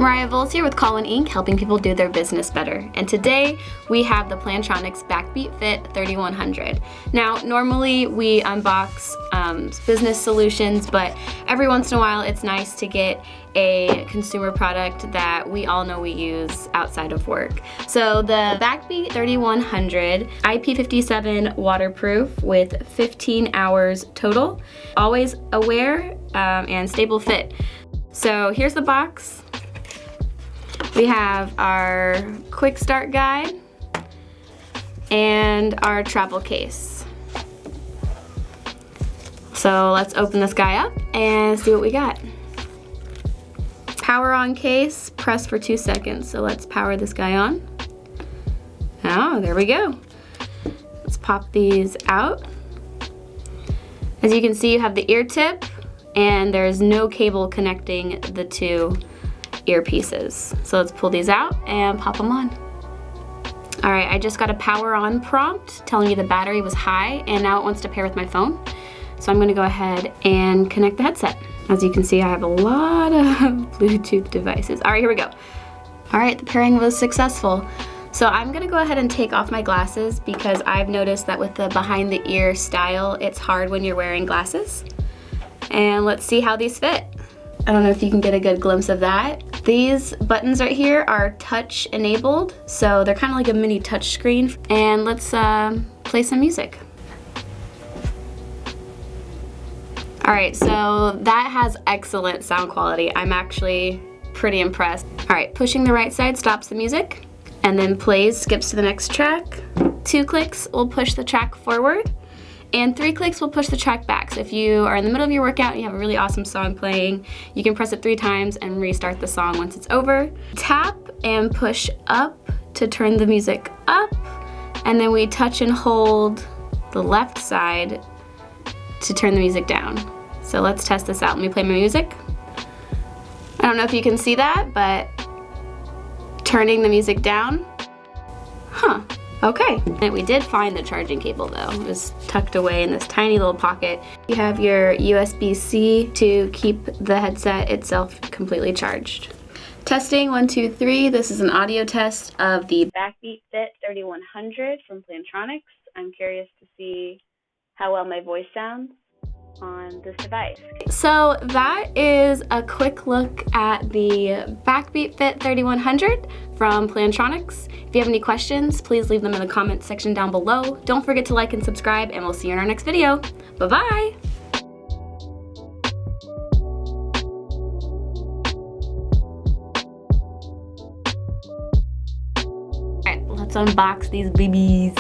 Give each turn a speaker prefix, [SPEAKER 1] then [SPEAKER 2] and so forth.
[SPEAKER 1] Here with Colin Inc., helping people do their business better. And today we have the Plantronics BackBeat Fit 3100. Now, normally we unbox business solutions, but every once in a while it's nice to get a consumer product that we all know we use outside of work. So the BackBeat 3100, IP57 waterproof with 15 hours total, always aware and stable fit. So here's the box. We have our quick start guide and our travel case. So let's open this guy up and see what we got. Power on case, press for 2 seconds. So let's power this guy on. Oh, there we go. Let's pop these out. As you can see, you have the ear tip and there's no cable connecting the two earpieces. So let's pull these out and pop them on. All right, I just got a power on prompt telling me the battery was high and now it wants to pair with my phone. So I'm gonna go ahead and connect the headset. As you can see, I have a lot of Bluetooth devices. All right, here we go. All right, the pairing was successful. So I'm gonna go ahead and take off my glasses because I've noticed that with the behind the ear style, it's hard when you're wearing glasses. And let's see how these fit. I don't know if you can get a good glimpse of that. These buttons right here are touch enabled, so they're kind of like a mini touch screen. And let's play some music. All right, so that has excellent sound quality. I'm actually pretty impressed. All right, pushing the right side stops the music, and then plays skips to the next track. 2 clicks will push the track forward, and 3 clicks will push the track back. So if you are in the middle of your workout and you have a really awesome song playing, you can press it 3 times and restart the song once it's over. Tap and push up to turn the music up, and then we touch and hold the left side to turn the music down. So let's test this out. Let me play my music. I don't know if you can see that, but turning the music down. Huh, okay. And we did find the charging cable though. It was tucked away in this tiny little pocket. You have your USB-C to keep the headset itself completely charged. Testing, 1, 2, 3. This is an audio test of the BackBeat Fit 3100 from Plantronics. I'm curious to see how well my voice sounds on this device. So that is a quick look at the BackBeat Fit 3100 from Plantronics. If you have any questions, please leave them in the comment section down below. Don't forget to like and subscribe, and we'll see you in our next video. Bye-bye! All right, let's unbox these babies.